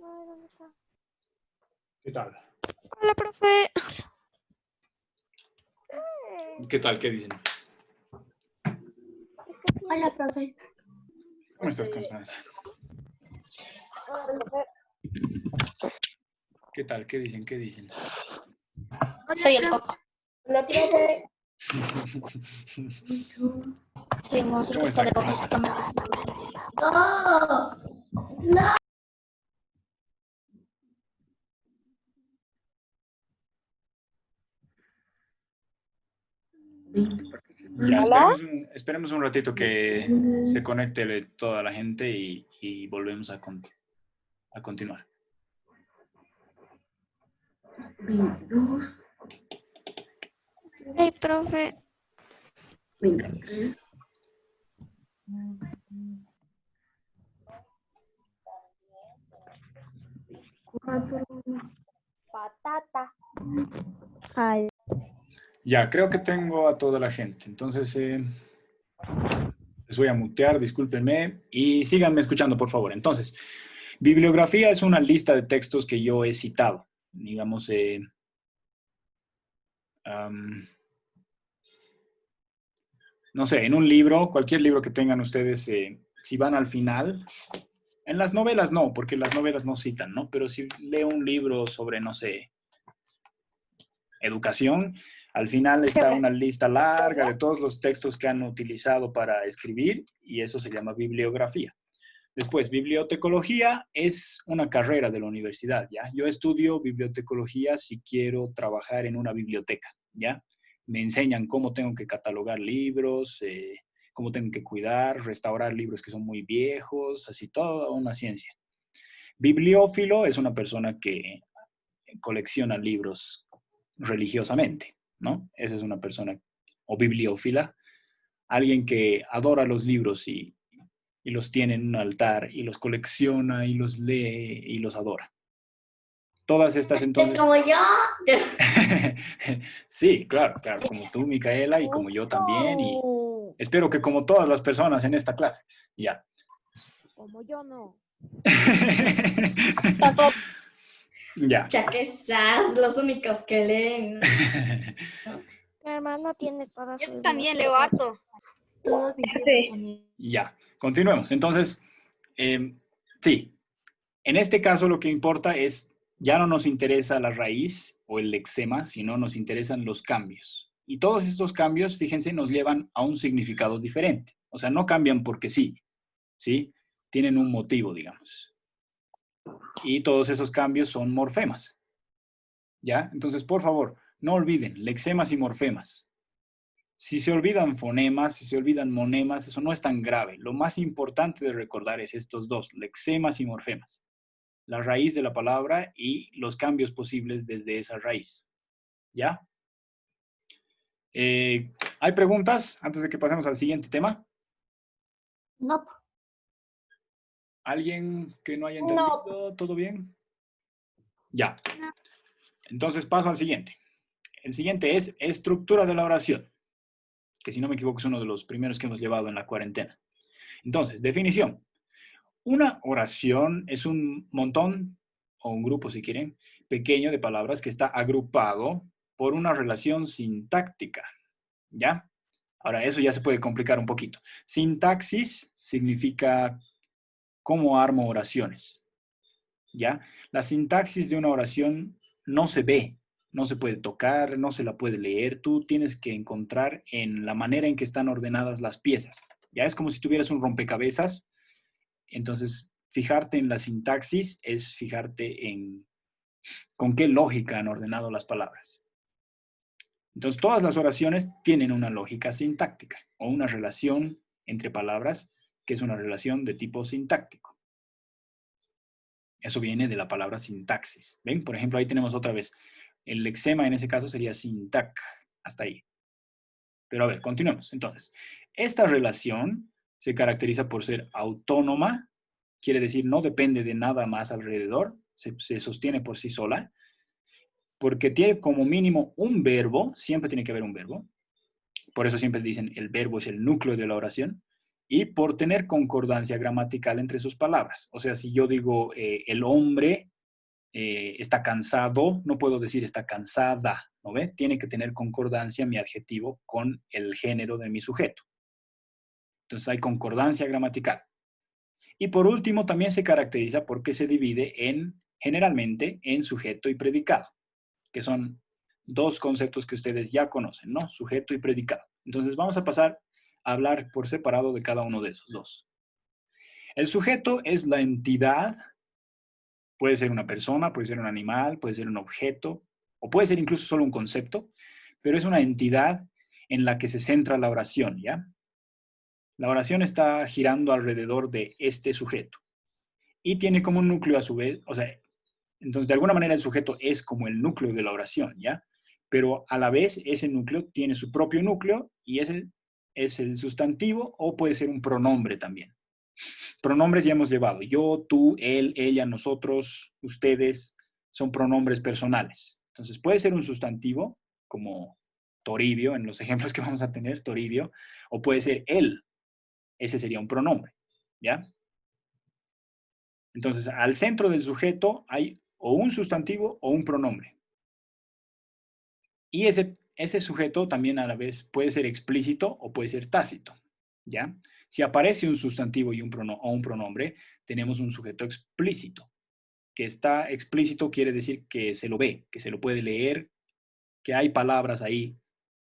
¿Dónde está? ¿Qué tal? Hola, profe. ¿Qué tal? ¿Qué dicen? Hola, profe. ¿Cómo estás, Constanza? Hola, profe. ¿Qué tal? ¿Qué dicen? ¿Qué dicen? Soy el Coco. Hola, profe. Soy un monstruo ¿Cómo que está está, de Constanza? bocas que me... No. Ya, ¿Hola? esperemos un ratito que se conecte toda la gente y volvemos a continuar. 22, Hey, profe. 23, 4, Patata. Ay. Ya, creo que tengo a toda la gente. Entonces, les voy a mutear, discúlpenme, y síganme escuchando, por favor. Entonces, bibliografía es una lista de textos que yo he citado. Digamos, no sé, en un libro, cualquier libro que tengan ustedes, si van al final, en las novelas no, porque las novelas no citan, ¿no? Pero si leo un libro sobre, no sé, educación, al final está una lista larga de todos los textos que han utilizado para escribir y eso se llama bibliografía. Después, bibliotecología es una carrera de la universidad, ¿ya? Yo estudio bibliotecología si quiero trabajar en una biblioteca, ¿ya? Me enseñan cómo tengo que catalogar libros, cómo tengo que cuidar, restaurar libros que son muy viejos, así toda una ciencia. Bibliófilo es una persona que colecciona libros religiosamente, ¿no? Esa es una persona, o bibliófila, alguien que adora los libros y los tiene en un altar y los colecciona y los lee y los adora. Todas estas entonces... Es como yo. Sí, claro, claro, como tú, Micaela, y como yo también, y espero que como todas las personas en esta clase. Ya. Como yo no. Tampoco. Ya. Ya que están los únicos que leen. Mi hermano tiene toda su Yo también leo biblioteca. harto. Todos mis libros son... Ya, continuemos. Entonces, sí, en este caso lo que importa es, ya no nos interesa la raíz o el lexema, sino nos interesan los cambios. Y todos estos cambios, fíjense, nos llevan a un significado diferente. O sea, no cambian porque sí, ¿sí? Tienen un motivo, digamos. Y todos esos cambios son morfemas. ¿Ya? Entonces, por favor, no olviden lexemas y morfemas. Si se olvidan fonemas, si se olvidan monemas, eso no es tan grave. Lo más importante de recordar es estos dos, lexemas y morfemas. La raíz de la palabra y los cambios posibles desde esa raíz. ¿Ya? ¿Hay preguntas antes de que pasemos al siguiente tema? No. ¿Alguien que no haya entendido? ¿Todo bien? Ya. Entonces paso al siguiente. El siguiente es estructura de la oración, que si no me equivoco es uno de los primeros que hemos llevado en la cuarentena. Entonces, definición. Una oración es un montón, o un grupo si quieren, pequeño de palabras que está agrupado por una relación sintáctica, ¿ya? Ahora, eso ya se puede complicar un poquito. Sintaxis significa cómo armo oraciones, ¿ya? La sintaxis de una oración no se ve, no se puede tocar, no se la puede leer. Tú tienes que encontrar en la manera en que están ordenadas las piezas, ¿ya? Es como si tuvieras un rompecabezas. Entonces, fijarte en la sintaxis es fijarte en con qué lógica han ordenado las palabras. Entonces, todas las oraciones tienen una lógica sintáctica o una relación entre palabras que es una relación de tipo sintáctico. Eso viene de la palabra sintaxis. ¿Ven? Por ejemplo, ahí tenemos otra vez. El lexema en ese caso sería sintac. Hasta ahí. Pero a ver, continuemos. Entonces, esta relación se caracteriza por ser autónoma, quiere decir no depende de nada más alrededor, se sostiene por sí sola, porque tiene como mínimo un verbo, siempre tiene que haber un verbo, por eso siempre dicen el verbo es el núcleo de la oración, y por tener concordancia gramatical entre sus palabras. O sea, si yo digo el hombre está cansado, no puedo decir está cansada, ¿no ve? Tiene que tener concordancia mi adjetivo con el género de mi sujeto. Entonces hay concordancia gramatical. Y por último, también se caracteriza porque se divide generalmente en sujeto y predicado, que son dos conceptos que ustedes ya conocen, ¿no? Sujeto y predicado. Entonces vamos a pasar a hablar por separado de cada uno de esos dos. El sujeto es la entidad, puede ser una persona, puede ser un animal, puede ser un objeto, o puede ser incluso solo un concepto, pero es una entidad en la que se centra la oración, ¿ya? La oración está girando alrededor de este sujeto y tiene como un núcleo a su vez, o sea, entonces de alguna manera el sujeto es como el núcleo de la oración, ¿ya? Pero a la vez ese núcleo tiene su propio núcleo y ese es el sustantivo o puede ser un pronombre también. Pronombres ya hemos llevado. Yo, tú, él, ella, nosotros, ustedes, son pronombres personales. Entonces puede ser un sustantivo como Toribio, en los ejemplos que vamos a tener, Toribio, o puede ser él. Ese sería un pronombre, ¿ya? Entonces, al centro del sujeto hay o un sustantivo o un pronombre. Y ese sujeto también a la vez puede ser explícito o puede ser tácito, ¿ya? Si aparece un sustantivo y un pronombre, tenemos un sujeto explícito. Que está explícito quiere decir que se lo ve, que se lo puede leer, que hay palabras ahí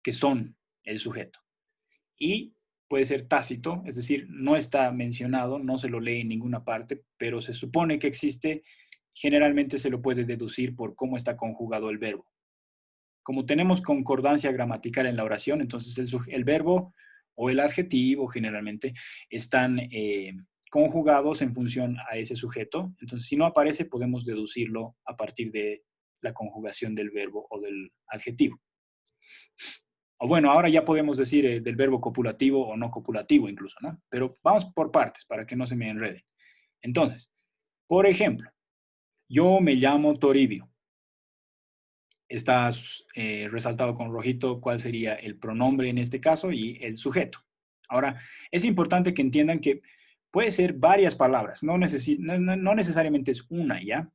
que son el sujeto. Y puede ser tácito, es decir, no está mencionado, no se lo lee en ninguna parte, pero se supone que existe, generalmente se lo puede deducir por cómo está conjugado el verbo. Como tenemos concordancia gramatical en la oración, entonces el verbo o el adjetivo generalmente están conjugados en función a ese sujeto. Entonces, si no aparece, podemos deducirlo a partir de la conjugación del verbo o del adjetivo. O bueno, ahora ya podemos decir del verbo copulativo o no copulativo incluso, ¿no? Pero vamos por partes para que no se me enrede. Entonces, por ejemplo, yo me llamo Toribio. Está resaltado con rojito cuál sería el pronombre en este caso y el sujeto. Ahora, es importante que entiendan que puede ser varias palabras, no necesariamente es una, ¿ya?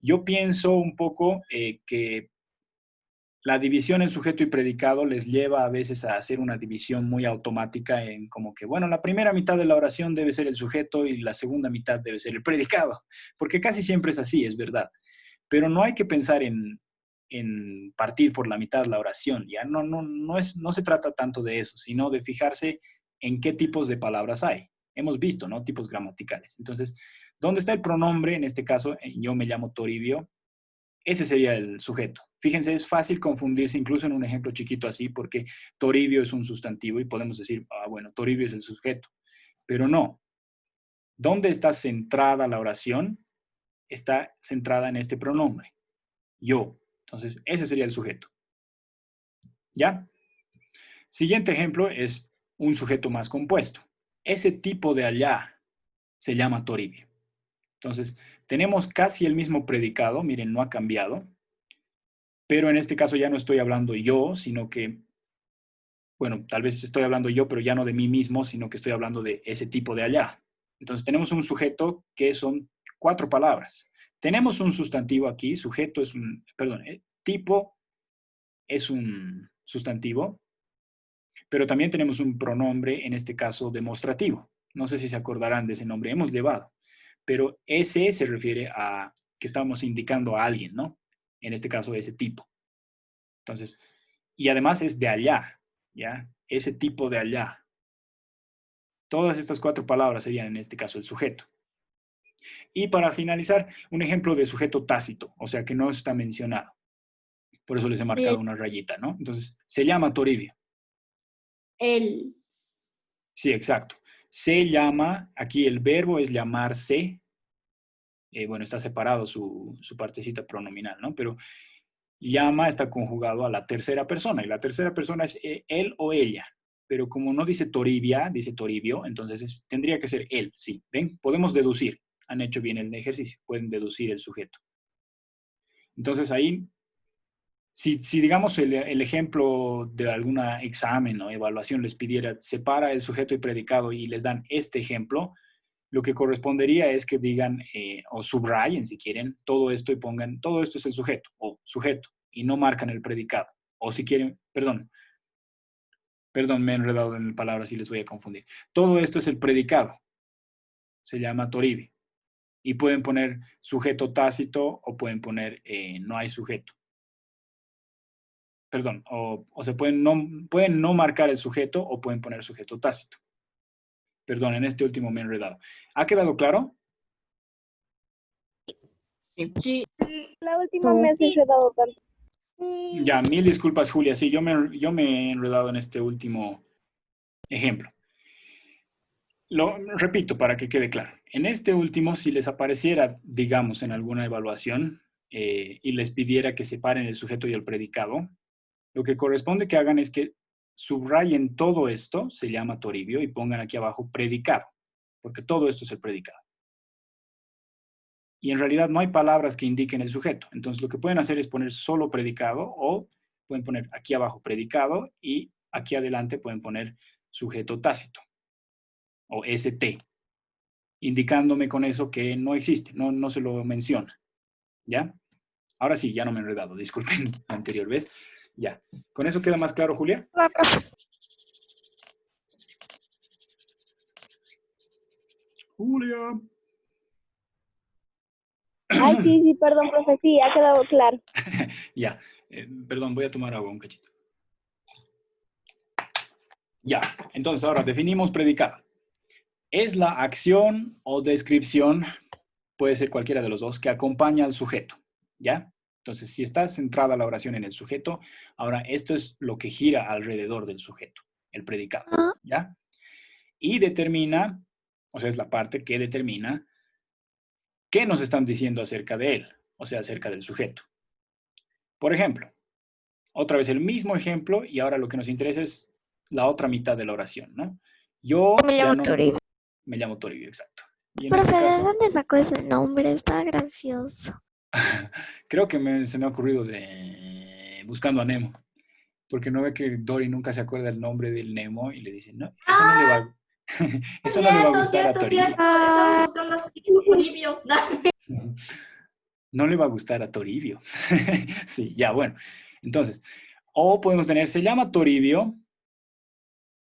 Yo pienso un poco que la división en sujeto y predicado les lleva a veces a hacer una división muy automática en como que, bueno, la primera mitad de la oración debe ser el sujeto y la segunda mitad debe ser el predicado, porque casi siempre es así, es verdad. Pero no hay que pensar en partir por la mitad la oración, ya no se trata tanto de eso, sino de fijarse en qué tipos de palabras hay. Hemos visto, ¿no? Tipos gramaticales. Entonces, ¿dónde está el pronombre? En este caso, yo me llamo Toribio. Ese sería el sujeto. Fíjense, es fácil confundirse incluso en un ejemplo chiquito así, porque Toribio es un sustantivo y podemos decir, bueno, Toribio es el sujeto. Pero no. ¿Dónde está centrada la oración? Está centrada en este pronombre. Yo. Entonces, ese sería el sujeto. ¿Ya? Siguiente ejemplo es un sujeto más compuesto. Ese tipo de allá se llama Toribio. Entonces, tenemos casi el mismo predicado, miren, no ha cambiado, pero en este caso ya no estoy hablando yo, sino que, bueno, tal vez estoy hablando yo, pero ya no de mí mismo, sino que estoy hablando de ese tipo de allá. Entonces, tenemos un sujeto que son 4 palabras. Tenemos un sustantivo aquí, sujeto es un, perdón, tipo es un sustantivo, pero también tenemos un pronombre, en este caso demostrativo. No sé si se acordarán de ese nombre, hemos llevado, pero ese se refiere a que estamos indicando a alguien, ¿no? En este caso, ese tipo. Entonces, y además es de allá, ¿ya? Ese tipo de allá. Todas estas 4 palabras serían en este caso el sujeto. Y para finalizar, un ejemplo de sujeto tácito, o sea que no está mencionado. Por eso les he marcado una rayita, ¿no? Entonces, se llama Toribio. Él. Sí, exacto. Se llama, aquí el verbo es llamarse. Bueno, está separado su partecita pronominal, ¿no? Pero llama está conjugado a la tercera persona, y la tercera persona es él o ella. Pero como no dice Toribia, dice Toribio, entonces tendría que ser él, sí. ¿Ven? Podemos deducir. Han hecho bien el ejercicio. Pueden deducir el sujeto. Entonces ahí Si digamos el ejemplo de algún examen o evaluación les pidiera, separa el sujeto y predicado y les dan este ejemplo, lo que correspondería es que digan, o subrayen si quieren, todo esto y pongan, todo esto es el sujeto, o sujeto, y no marcan el predicado. O si quieren, perdón, me he enredado en palabras y les voy a confundir. Todo esto es el predicado. Se llama Toribio. Y pueden poner sujeto tácito o pueden poner no hay sujeto. Perdón, o se pueden no marcar el sujeto o pueden poner sujeto tácito. Perdón, en este último me he enredado. ¿Ha quedado claro? Sí. La última me has enredado tanto. Ya, mil disculpas, Julia. Sí, yo me he enredado en este último ejemplo. Lo repito para que quede claro. En este último, si les apareciera, digamos, en alguna evaluación y les pidiera que separen el sujeto y el predicado, lo que corresponde que hagan es que subrayen todo esto, se llama Toribio, y pongan aquí abajo predicado, porque todo esto es el predicado. Y en realidad no hay palabras que indiquen el sujeto. Entonces lo que pueden hacer es poner solo predicado o pueden poner aquí abajo predicado y aquí adelante pueden poner sujeto tácito o ST, indicándome con eso que no existe, no se lo menciona. ¿Ya? Ahora sí, ya no me he enredado, disculpen la anterior vez. Ya. ¿Con eso queda más claro, Julia? Julia. Ay, sí, perdón, profe, sí, ha quedado claro. Ya. Perdón, voy a tomar agua un cachito. Ya. Entonces ahora definimos predicado. Es la acción o descripción, puede ser cualquiera de los dos, que acompaña al sujeto. ¿Ya? Entonces, si está centrada la oración en el sujeto, ahora esto es lo que gira alrededor del sujeto, el predicado. ¿Ya? Y determina, o sea, es la parte que determina qué nos están diciendo acerca de él, o sea, acerca del sujeto. Por ejemplo, otra vez el mismo ejemplo y ahora lo que nos interesa es la otra mitad de la oración, ¿no? Yo Me llamo Toribio. Me llamo Toribio, exacto. Y en Profe, este ¿de caso, dónde sacó ese nombre? Está gracioso. creo que se me ha ocurrido de Buscando a Nemo, porque no ve que Dory nunca se acuerda el nombre del Nemo y le dice, no, eso no le va, eso no le va a gustar a Toribio. Estamos buscando así Toribio. No le va a gustar a Toribio. Sí, ya, bueno. Entonces, o podemos tener, se llama Toribio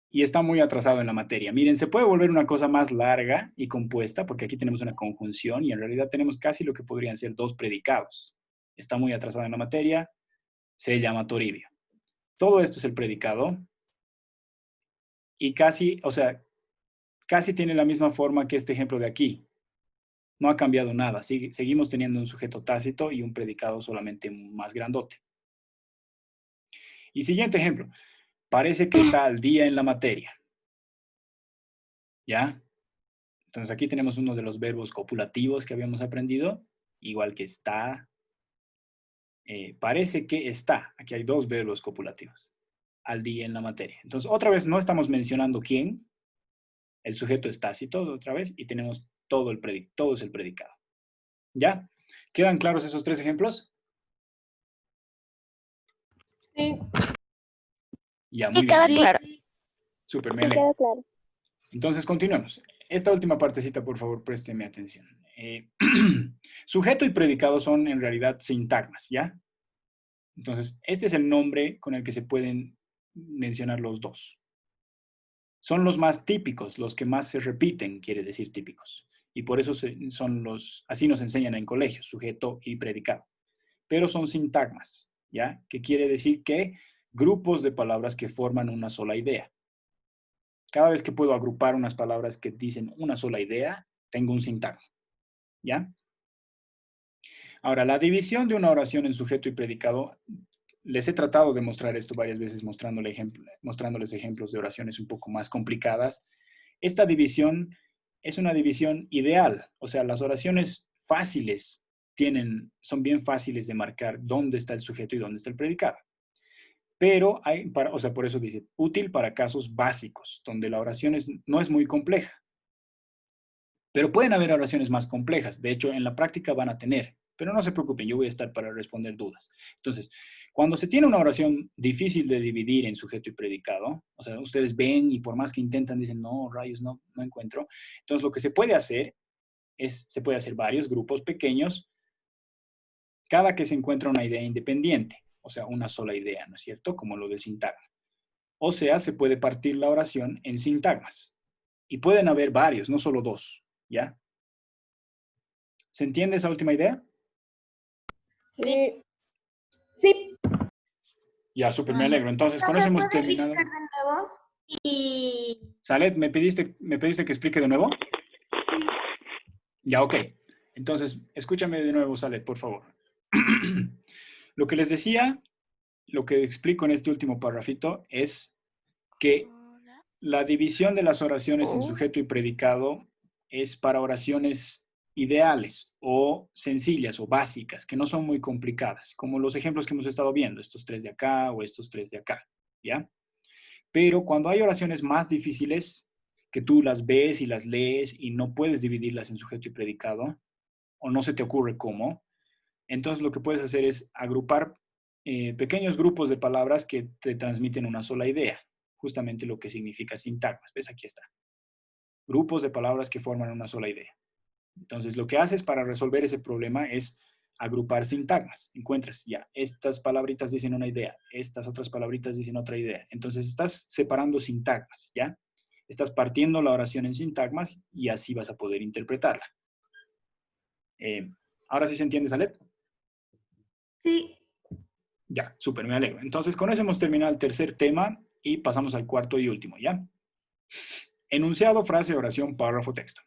y está muy atrasado en la materia. Miren, se puede volver una cosa más larga y compuesta, porque aquí tenemos una conjunción y en realidad tenemos casi lo que podrían ser dos predicados. Está muy atrasado en la materia, se llama Toribio. Todo esto es el predicado y casi, o sea, casi tiene la misma forma que este ejemplo de aquí. No ha cambiado nada. Seguimos teniendo un sujeto tácito y un predicado solamente más grandote. Y siguiente ejemplo. Parece que está al día en la materia. ¿Ya? Entonces aquí tenemos uno de los verbos copulativos que habíamos aprendido, igual que está. Parece que está. Aquí hay dos verbos copulativos. Al día en la materia. Entonces otra vez no estamos mencionando quién. El sujeto es tácito otra vez y tenemos todo es el predicado. ¿Ya? ¿Quedan claros esos tres ejemplos? Sí. Ya, muy Y bien. queda claro. Súper, me Y alegro. queda claro. Entonces, continuemos. Esta última partecita, por favor, présteme atención. Sujeto y predicado son en realidad sintagmas, ¿ya? Entonces, este es el nombre con el que se pueden mencionar los dos. Son los más típicos, los que más se repiten, quiere decir típicos. Y por eso así nos enseñan en colegios, sujeto y predicado. Pero son sintagmas, ¿ya? Que quiere decir que grupos de palabras que forman una sola idea. Cada vez que puedo agrupar unas palabras que dicen una sola idea, tengo un sintagma, ¿ya? Ahora, la división de una oración en sujeto y predicado, les he tratado de mostrar esto varias veces mostrándoles ejemplos de oraciones un poco más complicadas. Esta división es una división ideal, o sea, las oraciones fáciles son bien fáciles de marcar dónde está el sujeto y dónde está el predicado. Pero por eso dice, útil para casos básicos, donde la oración no es muy compleja. Pero pueden haber oraciones más complejas. De hecho, en la práctica van a tener. Pero no se preocupen, yo voy a estar para responder dudas. Entonces, Cuando se tiene una oración difícil de dividir en sujeto y predicado, o sea, ustedes ven y por más que intentan dicen, no, rayos, no encuentro. Entonces, lo que se puede hacer se puede hacer varios grupos pequeños, cada que se encuentra una idea independiente, o sea, una sola idea, ¿no es cierto? Como lo del sintagma. O sea, se puede partir la oración en sintagmas. Y pueden haber varios, no solo dos, ¿ya? ¿Se entiende esa última idea? Sí. Sí. Ya, súper, me alegro. Entonces, con eso hemos terminado. de nuevo? Y Salet, ¿me pediste que explique de nuevo? Ya, ok. Entonces, escúchame de nuevo, Salet, por favor. Lo que les decía, lo que explico en este último parrafito es que la división de las oraciones en sujeto y predicado es para oraciones ideales o sencillas o básicas, que no son muy complicadas, como los ejemplos que hemos estado viendo, estos 3 de acá o estos 3 de acá, ¿ya? Pero cuando hay oraciones más difíciles, que tú las ves y las lees y no puedes dividirlas en sujeto y predicado, o no se te ocurre cómo, entonces lo que puedes hacer es agrupar pequeños grupos de palabras que te transmiten una sola idea, justamente lo que significa sintagmas. ¿Ves? Aquí está. Grupos de palabras que forman una sola idea. Entonces, lo que haces para resolver ese problema es agrupar sintagmas. Encuentras, ya, estas palabritas dicen una idea, estas otras palabritas dicen otra idea. Entonces, estás separando sintagmas, ¿ya? Estás partiendo la oración en sintagmas y así vas a poder interpretarla. ¿Ahora sí se entiende, Salet? sí, Ya, súper, me alegro. Entonces, con eso hemos terminado el tercer tema y pasamos al cuarto y último, ¿ya? Enunciado, frase, oración, párrafo, texto.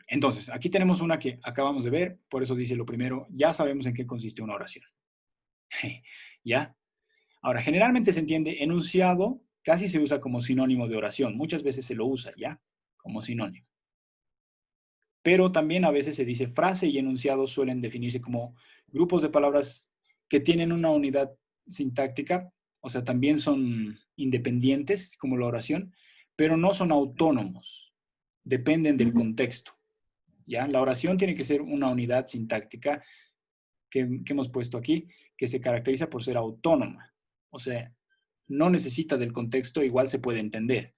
Entonces, aquí tenemos una que acabamos de ver, por eso dice lo primero, ya sabemos en qué consiste una oración. ¿Ya? Ahora, generalmente se entiende enunciado, casi se usa como sinónimo de oración. Muchas veces se lo usa, ¿ya? Como sinónimo. Pero también a veces se dice frase y enunciado suelen definirse como grupos de palabras que tienen una unidad sintáctica, o sea, también son independientes, como la oración, pero no son autónomos, dependen del contexto. ¿Ya? La oración tiene que ser una unidad sintáctica que hemos puesto aquí, que se caracteriza por ser autónoma. O sea, no necesita del contexto, igual se puede entender.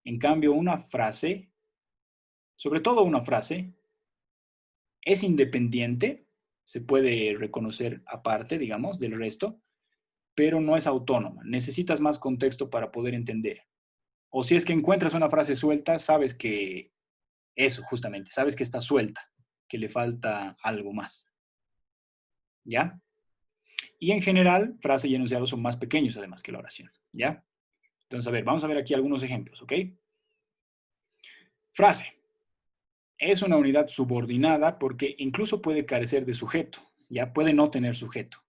En cambio, una frase, sobre todo una frase, es independiente, se puede reconocer aparte, digamos, del resto, pero no es autónoma. Necesitas más contexto para poder entender. O si es que encuentras una frase suelta, sabes que eso, justamente, sabes que está suelta, que le falta algo más. ¿Ya? Y en general, frase y enunciado son más pequeños además que la oración. ¿Ya? Entonces, a ver, vamos a ver aquí algunos ejemplos, ¿ok? Frase. Es una unidad subordinada porque incluso puede carecer de sujeto, ¿ya? Puede no tener sujeto.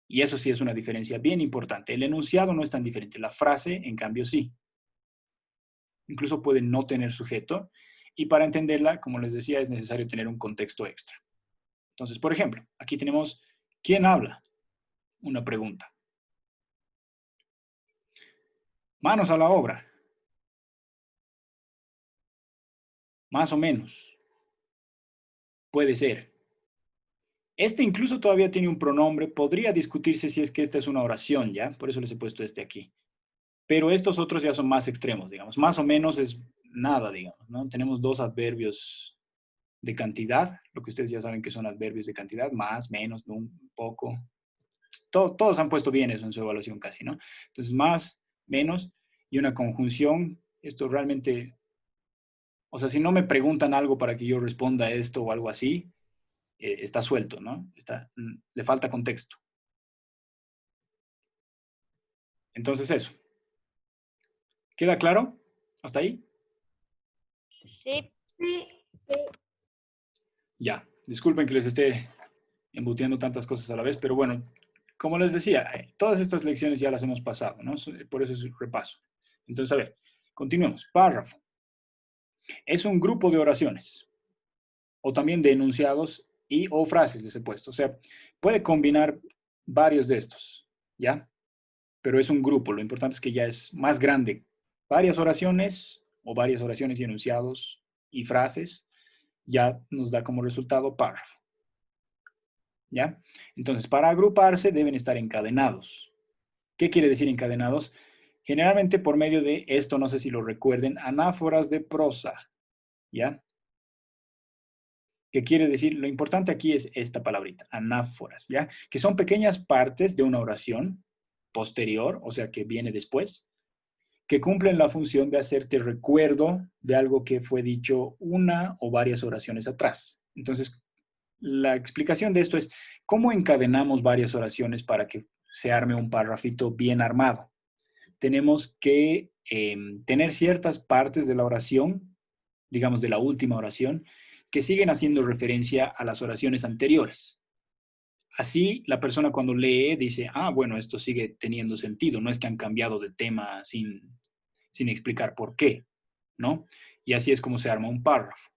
Y eso sí es una diferencia bien importante. El enunciado no es tan diferente. La frase, en cambio, sí. Incluso puede no tener sujeto. Y para entenderla, como les decía, es necesario tener un contexto extra. Entonces, por ejemplo, aquí tenemos ¿quién habla? Una pregunta. Manos a la obra. Más o menos. Puede ser. Este incluso todavía tiene un pronombre. Podría discutirse si es que esta es una oración, ¿ya? Por eso les he puesto este aquí. Pero estos otros ya son más extremos, digamos. Más o menos es nada, digamos, ¿no? Tenemos dos adverbios de cantidad, lo que ustedes ya saben que son adverbios de cantidad, más, menos, un poco. Todos han puesto bien eso en su evaluación casi, ¿no? Entonces, más, menos y una conjunción. Esto realmente, o sea, si no me preguntan algo para que yo responda a esto o algo así, está suelto, ¿no? Le falta contexto. Entonces eso. ¿Queda claro? ¿Hasta ahí? Sí. sí, Ya. Disculpen que les esté embutiendo tantas cosas a la vez, pero bueno, como les decía, todas estas lecciones ya las hemos pasado, ¿no? Por eso es un repaso. Entonces, a ver, continuemos. Párrafo. Es un grupo de oraciones o también de enunciados y o frases les he puesto. O sea, puede combinar varios de estos, ¿ya? Pero es un grupo. Lo importante es que ya es más grande. Varias oraciones o varias oraciones y enunciados y frases ya nos da como resultado párrafo. ¿ya? Entonces, para agruparse deben estar encadenados. ¿Qué quiere decir encadenados? Generalmente por medio de esto, no sé si lo recuerden, anáforas de prosa, ¿ya? ¿Qué quiere decir? Lo importante aquí es esta palabrita, anáforas, ¿ya? Que son pequeñas partes de una oración posterior, o sea, que viene después, que cumplen la función de hacerte recuerdo de algo que fue dicho una o varias oraciones atrás. Entonces, la explicación de esto es cómo encadenamos varias oraciones para que se arme un párrafito bien armado. Tenemos que tener ciertas partes de la oración, digamos de la última oración, que siguen haciendo referencia a las oraciones anteriores. Así, la persona cuando lee dice, ah, bueno, esto sigue teniendo sentido, no es que han cambiado de tema sin explicar por qué, ¿no? Y así es como se arma un párrafo.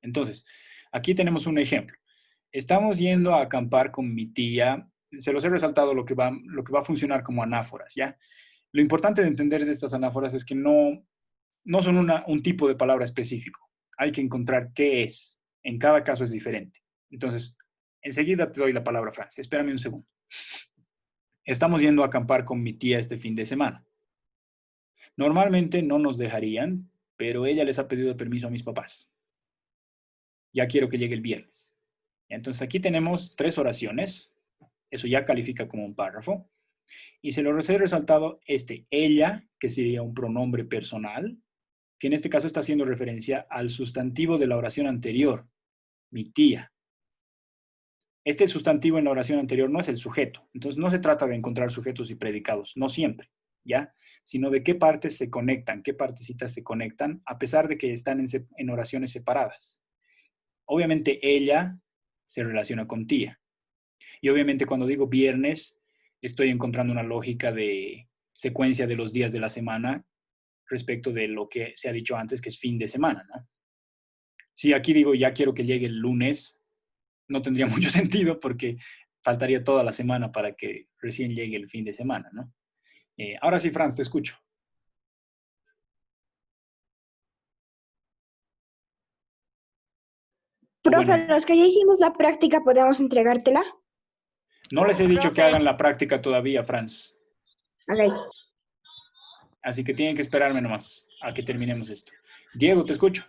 Entonces, aquí tenemos un ejemplo. Estamos yendo a acampar con mi tía. Se los he resaltado lo que va a funcionar como anáforas, ¿ya? Lo importante de entender de estas anáforas es que no son un tipo de palabra específico. Hay que encontrar qué es. En cada caso es diferente. Entonces, enseguida te doy la palabra, Francia. Espérame un segundo. Estamos yendo a acampar con mi tía este fin de semana. Normalmente no nos dejarían, pero ella les ha pedido permiso a mis papás. Ya quiero que llegue el viernes. Entonces aquí tenemos 3 oraciones. Eso ya califica como un párrafo. Y se lo he resaltado ella, que sería un pronombre personal, que en este caso está haciendo referencia al sustantivo de la oración anterior, mi tía. Este sustantivo en la oración anterior no es el sujeto. Entonces no se trata de encontrar sujetos y predicados, no siempre, ¿ya? Sino de qué partes se conectan, qué partecitas se conectan, a pesar de que están en oraciones separadas. Obviamente ella se relaciona con tía. Y obviamente cuando digo viernes, estoy encontrando una lógica de secuencia de los días de la semana respecto de lo que se ha dicho antes, que es fin de semana, ¿no? Si aquí digo ya quiero que llegue el lunes, no tendría mucho sentido porque faltaría toda la semana para que recién llegue el fin de semana, ¿no? Ahora sí, Franz, te escucho. Profe, Bueno, los que ya hicimos la práctica, ¿podemos entregártela? no les he dicho que Profe. hagan la práctica todavía, Franz. Ok. Así que tienen que esperarme nomás a que terminemos esto. Diego, te escucho.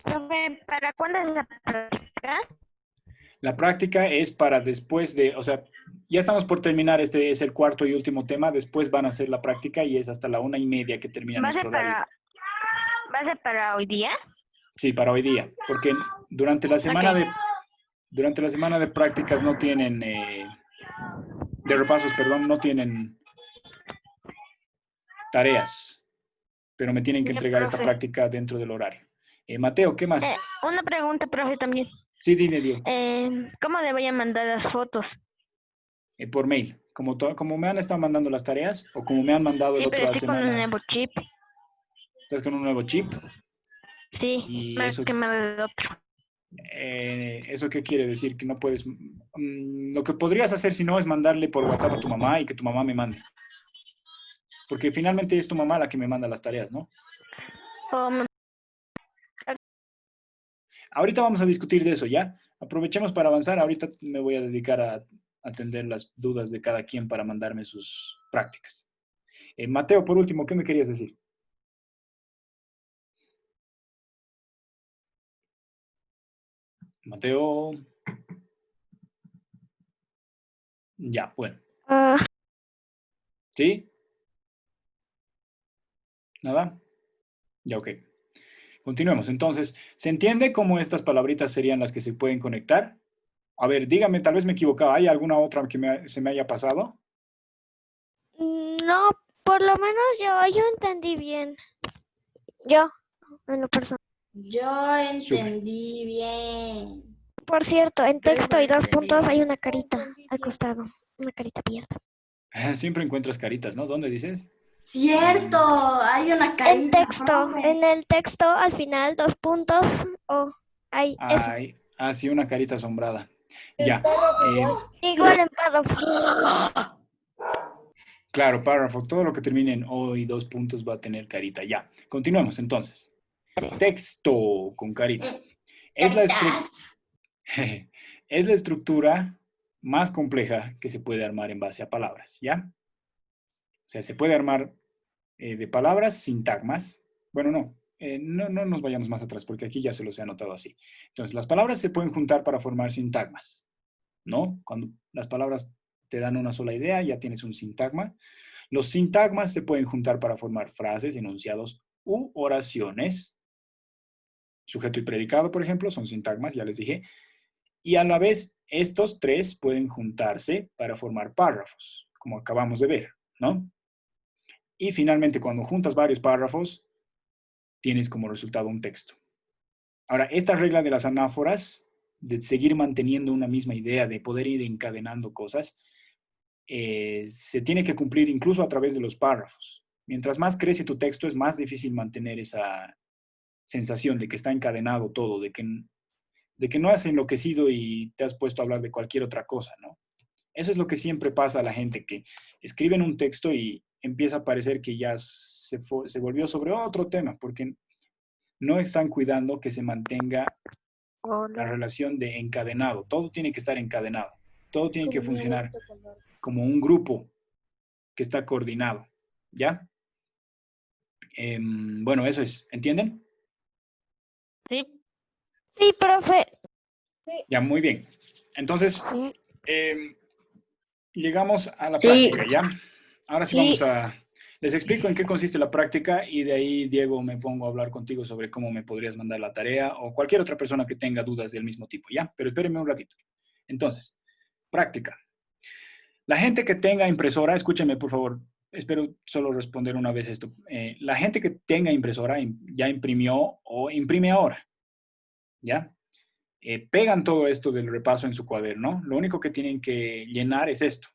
Profe, ¿para cuándo es la práctica? La práctica es para después de, o sea, ya estamos por terminar, este es el cuarto y último tema, después van a hacer la práctica y es hasta la 1:30 que termina nuestro horario. ¿Va a ser para hoy día? Sí, para hoy día, porque durante la semana de prácticas no tienen, de repasos, perdón, no tienen tareas, pero me tienen que Ya, entregar esta profe. práctica dentro del horario. Mateo, ¿qué más? Una pregunta, profe, también. Sí, dime, Diego. ¿Cómo le voy a mandar las fotos? Por mail, como me han estado mandando las tareas o como me han mandado Sí, la pero otra estoy con un semana. nuevo chip. ¿Estás con un nuevo chip? Sí, Y más eso, que más del otro. ¿eso qué quiere decir? Que no puedes... lo que podrías hacer si no es mandarle por WhatsApp a tu mamá y que tu mamá me mande. Porque finalmente es tu mamá la que me manda las tareas, ¿no? Ahorita vamos a discutir de eso, ¿ya? Aprovechemos para avanzar. Ahorita me voy a dedicar a atender las dudas de cada quien para mandarme sus prácticas. Mateo, por último, ¿qué me querías decir? Mateo. Ya, bueno. ¿Sí? ¿Nada? Ya, ok. Continuemos. Entonces, ¿se entiende cómo estas palabritas serían las que se pueden conectar? A ver, dígame, tal vez me equivocaba. ¿Hay alguna otra que se me haya pasado? No, por lo menos yo entendí bien. Yo, en lo personal. Yo entendí bien. Por cierto, en Yo texto y igual 2 entendí puntos hay bien. una carita al costado. Una carita abierta. Siempre encuentras caritas, ¿no? ¿Dónde dices? Cierto, hay una carita. En texto, profe. en el texto al final 2 puntos. Hay eso. Ay, sí, una carita asombrada. Ya. Igual en párrafo. Claro, párrafo. Todo lo que termine en O y 2 puntos va a tener carita. Ya. Continuemos entonces. Texto con carita. Es la, Caritas. Es la estructura más compleja que se puede armar en base a palabras, ¿ya? O sea, se puede armar de palabras, sintagmas. Bueno, no nos vayamos más atrás porque aquí ya se los he anotado así. Entonces, las palabras se pueden juntar para formar sintagmas, ¿no? Cuando las palabras te dan una sola idea, ya tienes un sintagma. Los sintagmas se pueden juntar para formar frases, enunciados u oraciones. Sujeto y predicado, por ejemplo, son sintagmas, ya les dije. Y a la vez, estos tres pueden juntarse para formar párrafos, como acabamos de ver, ¿no? Y finalmente, cuando juntas varios párrafos, tienes como resultado un texto. Ahora, esta regla de las anáforas, de seguir manteniendo una misma idea, de poder ir encadenando cosas, se tiene que cumplir incluso a través de los párrafos. Mientras más crece tu texto, es más difícil mantener esa sensación de que está encadenado todo, de que no has enloquecido y te has puesto a hablar de cualquier otra cosa, ¿no? Eso es lo que siempre pasa a la gente, que escriben un texto y empieza a parecer que ya se volvió sobre otro tema, porque no están cuidando que se mantenga la relación de encadenado. Todo tiene que estar encadenado. Todo tiene que funcionar como un grupo que está coordinado, ¿ya? Bueno, eso es. ¿Entienden? Sí. Sí, profe. Ya, muy bien. Entonces, Sí. llegamos a la Sí. práctica, ¿ya? Ahora sí, Sí. les explico en qué consiste la práctica y de ahí, Diego, me pongo a hablar contigo sobre cómo me podrías mandar la tarea o cualquier otra persona que tenga dudas del mismo tipo, ¿ya? Pero espérenme un ratito. Entonces, práctica. La gente que tenga impresora, escúchenme por favor, espero solo responder una vez esto. La gente que tenga impresora ya imprimió o imprime ahora, ¿ya? Pegan todo esto del repaso en su cuaderno. Lo único que tienen que llenar es esto.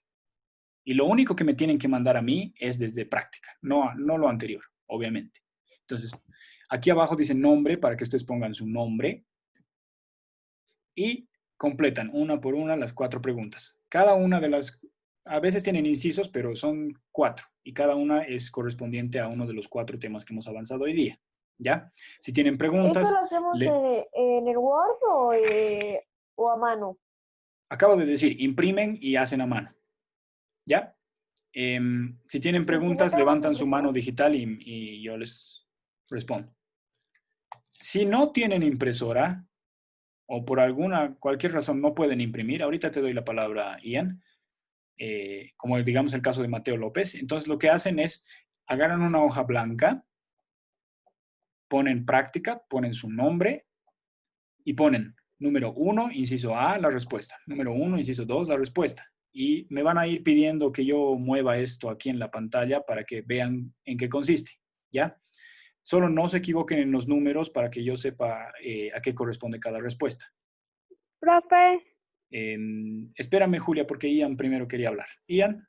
Y lo único que me tienen que mandar a mí es desde práctica, no lo anterior, obviamente. Entonces, aquí abajo dice nombre para que ustedes pongan su nombre y completan una por una las 4 preguntas. Cada una de las, a veces tienen incisos, pero son 4 y cada una es correspondiente a uno de los 4 temas que hemos avanzado hoy día. ¿Ya? Si tienen preguntas... ¿Esto lo hacemos en el Word o a mano? Acabo de decir, imprimen y hacen a mano. ¿Ya? Si tienen preguntas, levantan su mano digital y yo les respondo. Si no tienen impresora o por cualquier razón no pueden imprimir, ahorita te doy la palabra, Ian, como digamos el caso de Mateo López, entonces lo que hacen es, agarran una hoja blanca, ponen práctica, ponen su nombre y ponen número 1, inciso A, la respuesta. Número 1, inciso 2, la respuesta. Y me van a ir pidiendo que yo mueva esto aquí en la pantalla para que vean en qué consiste, ¿ya? Solo no se equivoquen en los números para que yo sepa a qué corresponde cada respuesta. Profe. Espérame, Julia, porque Ian primero quería hablar. Ian.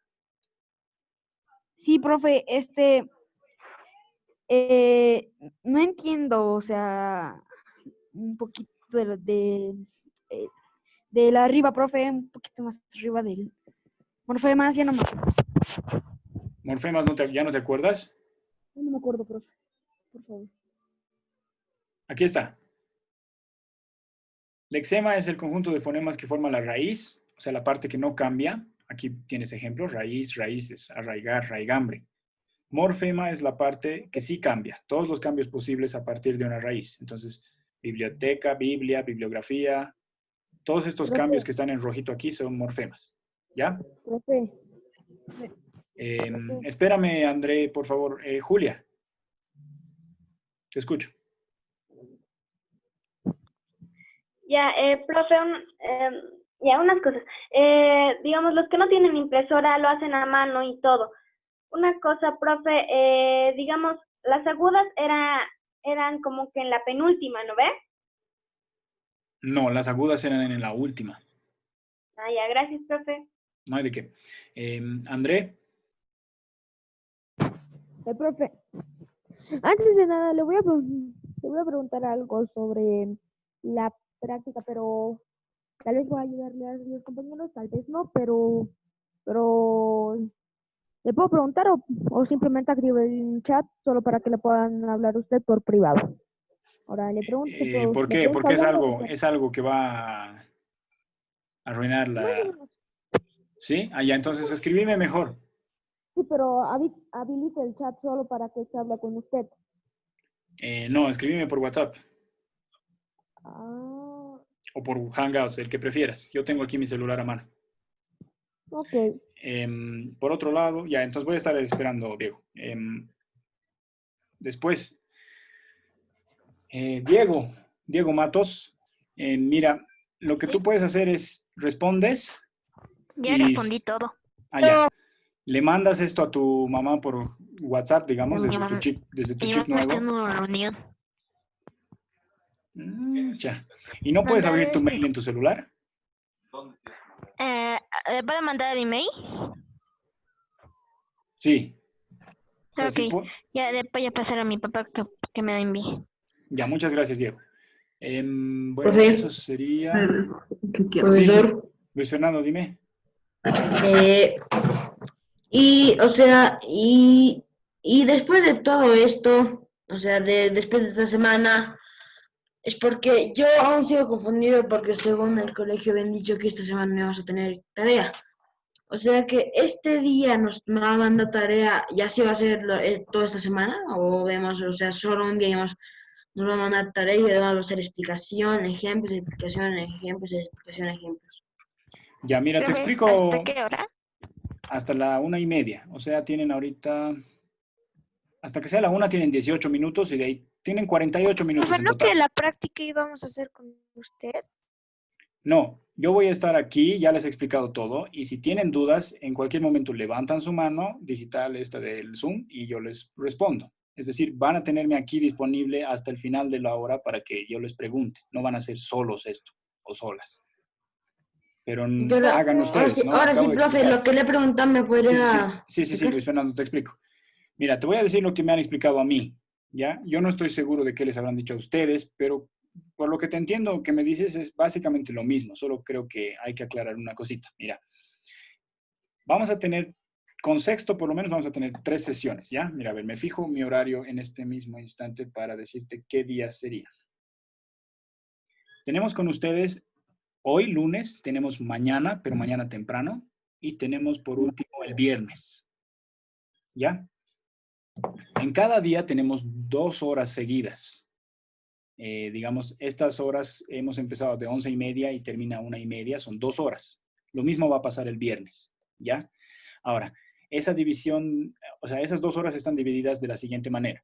Sí, profe, no entiendo, o sea, un poquito de la arriba, profe, un poquito más arriba del morfemas, ya no me acuerdo. ¿Morfemas ya no te acuerdas? No me acuerdo, profe, por favor. Aquí está. Lexema es el conjunto de fonemas que forma la raíz, o sea, la parte que no cambia. Aquí tienes ejemplos, raíz, raíces, arraigar, raigambre. Morfema es la parte que sí cambia, todos los cambios posibles a partir de una raíz. Entonces, biblioteca, biblia, bibliografía, todos estos cambios que están en rojito aquí son morfemas. ¿Ya? Profe. Espérame, André, por favor. Julia. Te escucho. Ya, profe, ya unas cosas. Digamos, los que no tienen impresora lo hacen a mano y todo. Una cosa, profe, digamos, las agudas eran como que en la penúltima, ¿no ve? No, las agudas eran en la última. Ah, ya, gracias, profe. No hay de qué. André. Profe, antes de nada le voy a preguntar algo sobre la práctica, pero tal vez voy a ayudarle a los compañeros, tal vez no, pero ¿le puedo preguntar o simplemente activo el chat solo para que le puedan hablar a usted por privado? Ahora le pregunto. ¿Por qué? Porque es algo que va arruinar Más o la... menos. ¿Sí? Ah, ya, entonces escribime mejor. Sí, pero habilite el chat solo para que se hable con usted. No, escribime por WhatsApp Ah, o por Hangouts, el que prefieras. Yo tengo aquí mi celular a mano. ok. Por otro lado, ya, entonces voy a estar esperando, Diego. Después, Diego Matos, mira, lo que tú puedes hacer es respondes Ya y... respondí todo. Ah, ya. Le mandas esto a tu mamá por WhatsApp, digamos, Mi desde tu mamá- chip Mi mamá está nuevo. en una reunión. Ya. ¿Y no puedes abrir tu mail en tu celular? ¿Para mandar email? Sí. O sea, Ok, sí ya después ya pasar a mi papá que me la envíe. Ya, muchas gracias, Diego. Bueno, Profe. eso sería... Sí, Profesor, Luis Fernando, dime. o sea, y después de todo esto, o sea, después de esta semana, es porque yo aún sigo confundido porque según el colegio habían dicho que esta semana no íbamos a tener tarea. O sea que este día nos va a mandar tarea, ya sí va a ser toda esta semana, o vemos, o sea, solo un día nos va a mandar tarea y además va a ser explicación, ejemplos, explicación, ejemplos, explicación, ejemplos. Ya, mira, te Profe, explico ¿hasta qué hora? hasta la 1:30. O sea, tienen ahorita... Hasta que sea la 1 tienen 18 minutos y de ahí tienen 48 minutos Profe, en ¿no que total. la práctica íbamos a hacer con usted? No, yo voy a estar aquí, ya les he explicado todo, y si tienen dudas, en cualquier momento levantan su mano digital esta del Zoom y yo les respondo. Es decir, van a tenerme aquí disponible hasta el final de la hora para que yo les pregunte. No van a ser solos esto o solas. Pero Pero hagan ustedes, ¿no? ahora sí, Acabo de profe, lo explicarles. que le preguntan me Sí, podría explicar. Luis Fernando, te explico. Mira, te voy a decir lo que me han explicado a mí, ¿ya? Yo no estoy seguro de qué les habrán dicho a ustedes, pero por lo que te entiendo que me dices es básicamente lo mismo, solo creo que hay que aclarar una cosita. Mira, vamos a tener, con sexto por lo menos vamos a tener 3 sesiones, ¿ya? Mira, a ver, me fijo mi horario en este mismo instante para decirte qué día sería. Tenemos con ustedes hoy, lunes, tenemos mañana, pero mañana temprano, y tenemos por último el viernes, ¿ya? En cada día tenemos 2 horas seguidas. Digamos, estas horas hemos empezado de 11:30 y termina a 1:30, son 2 horas. Lo mismo va a pasar el viernes, ¿ya? Ahora, esa división, o sea, esas 2 horas están divididas de la siguiente manera.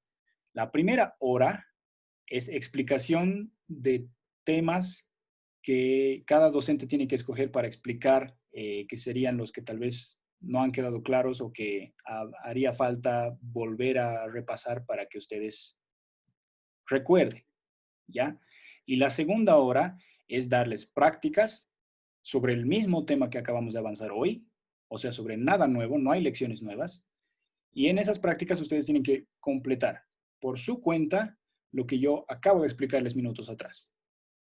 La primera hora es explicación de temas que cada docente tiene que escoger para explicar, que serían los que tal vez no han quedado claros o que haría falta volver a repasar para que ustedes recuerden, ¿ya? Y la segunda hora es darles prácticas sobre el mismo tema que acabamos de avanzar hoy, o sea, sobre nada nuevo, no hay lecciones nuevas, y en esas prácticas ustedes tienen que completar por su cuenta lo que yo acabo de explicarles minutos atrás,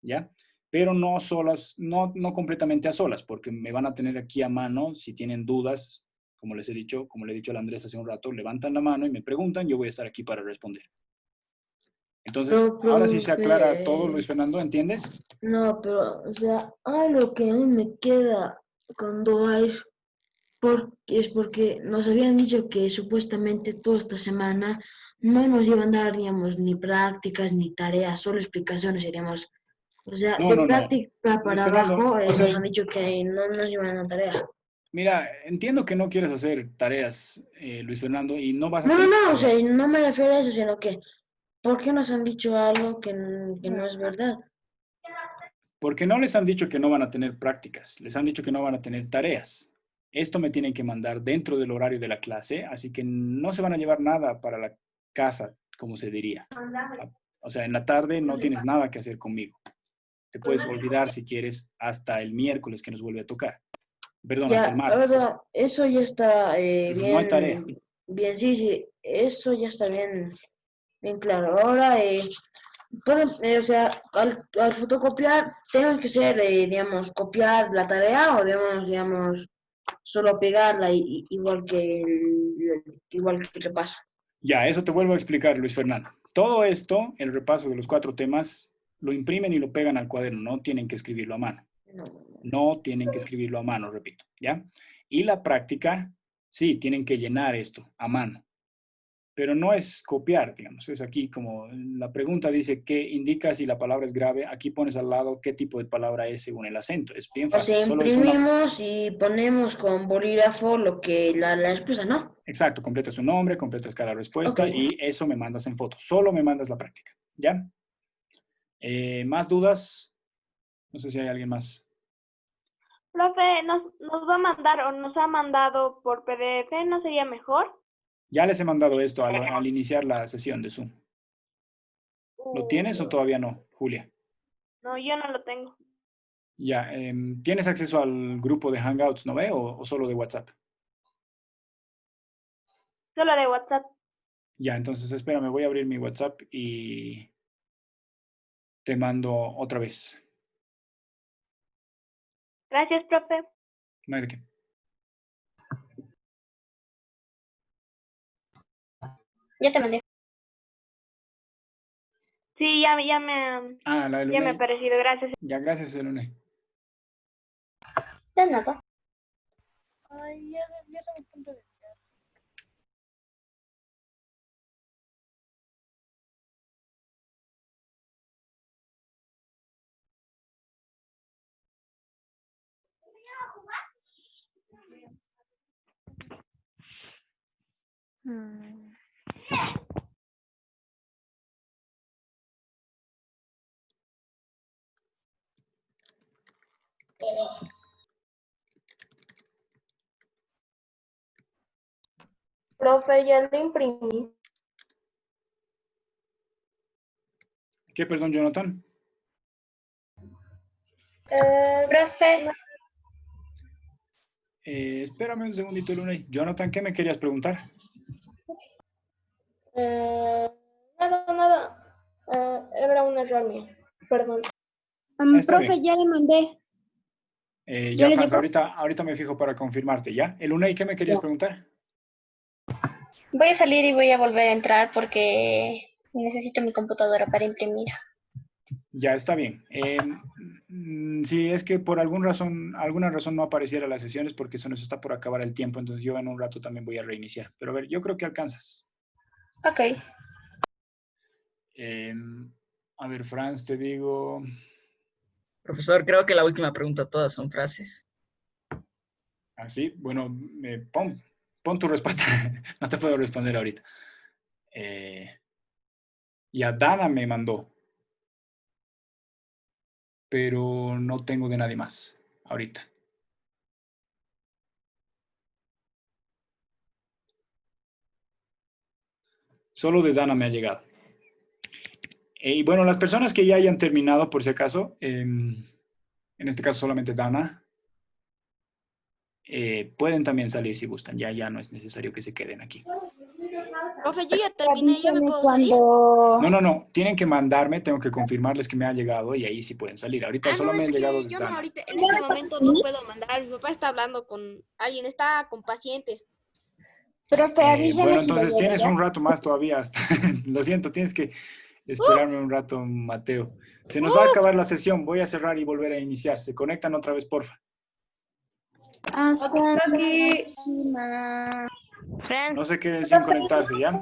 ¿ya? Pero no solas, no completamente a solas, porque me van a tener aquí a mano si tienen dudas, como les he dicho, como le he dicho a Andrés hace un rato, levantan la mano y me preguntan, yo voy a estar aquí para responder. Entonces, Pero, ahora sí se aclara todo, profe, Luis Fernando, ¿entiendes? no, pero, o sea, algo que a mí me queda con duda es porque nos habían dicho que supuestamente toda esta semana no nos iban a dar, digamos, ni prácticas ni tareas, solo explicaciones, diríamos. O sea, No, de no, no. práctica Luis para Fernando, abajo o sea, nos han dicho que no nos iban a dar tarea. mira, entiendo que no quieres hacer tareas, Luis Fernando, y no vas a No, no, tener no, o sea, tareas. no me refiero a eso, sino que, ¿por qué nos han dicho algo que no es verdad? Porque no les han dicho que no van a tener prácticas, les han dicho que no van a tener tareas. Esto me tienen que mandar dentro del horario de la clase, así que no se van a llevar nada para la casa, como se diría. O sea, en la tarde no tienes nada que hacer conmigo. Te puedes olvidar si quieres hasta el miércoles que nos vuelve a tocar. Perdón, hasta el Ya, martes. ahora, eso ya está Entonces no hay tarea. bien, sí, sí, eso ya está bien claro. Ahora, o sea, al fotocopiar, tenemos que ser, digamos, copiar la tarea o debemos, digamos, solo pegarla igual que el repaso. Ya, eso te vuelvo a explicar, Luis Fernando. Todo esto, el repaso de los 4 temas, lo imprimen y lo pegan al cuaderno, no tienen que escribirlo a mano. No tienen que escribirlo a mano, repito, ¿ya? Y la práctica, sí, tienen que llenar esto a mano. Pero no es copiar, digamos. Es aquí como la pregunta dice qué indica si la palabra es grave. Aquí pones al lado qué tipo de palabra es según el acento. Es bien O fácil. sea, Solo es una... imprimimos y ponemos con bolígrafo lo que la respuesta, ¿no? Exacto, completas su nombre, completas cada respuesta Ok. y eso me mandas en foto. Solo me mandas la práctica, ¿ya? ¿Más dudas? No sé si hay alguien más. Profe, nos va a mandar o nos ha mandado por PDF, ¿no sería mejor? Ya les he mandado esto al iniciar la sesión de Zoom. ¿Lo tienes o todavía no, Julia? No, yo no lo tengo. Ya, ¿tienes acceso al grupo de Hangouts, no ve? ¿O solo de WhatsApp? Solo de WhatsApp. Ya, entonces espérame, voy a abrir mi WhatsApp y te mando otra vez. Gracias, profe. No hay de qué. Ya te mandé. Sí, ya me Ah, la de ya me ha Lune. parecido, gracias. Ya, gracias, Lune. De nada. Ay, ya estaba a punto de... Profe, ya lo imprimí. ¿Qué, perdón, Jonathan? Profe, Espérame un segundito, Lune. Jonathan, ¿qué me querías preguntar? nada. Era un error mío. Perdón. Está profe, bien. ya le mandé. Ya, le Franz, llegó. ahorita me fijo para confirmarte, ¿ya? Lune, ¿qué me querías preguntar? Voy a salir y voy a volver a entrar porque necesito mi computadora para imprimir. Ya, está bien. Si es que por alguna razón no apareciera las sesiones porque se nos está por acabar el tiempo, entonces yo en un rato también voy a reiniciar. Pero a ver, yo creo que alcanzas. Ok. A ver, Franz, te digo... Profesor, creo que la última pregunta todas son frases. Así, bueno, pon tu respuesta. No te puedo responder ahorita. Ya Dana me mandó. Pero no tengo de nadie más ahorita. Solo de Dana me ha llegado. Y bueno, las personas que ya hayan terminado, por si acaso, en este caso solamente Dana, pueden también salir si gustan. Ya no es necesario que se queden aquí. Profe, yo ya terminé, ¿ya me puedo salir? No. Tienen que mandarme, tengo que confirmarles que me ha llegado y ahí sí pueden salir. Ahorita solo no, me ha es llegado que de yo no, Dana. ahorita, en este momento no puedo mandar. Mi papá está hablando con alguien, está con paciente. Profe, avísame Bueno, si le entonces llega, tienes ¿ya? un rato más todavía. Lo siento, tienes que esperarme un rato, Mateo. Se nos va a acabar la sesión. Voy a cerrar y volver a iniciar. Se conectan otra vez, porfa. Hasta la Ok. próxima. Franz, No se queden sin conectarse, ¿ya?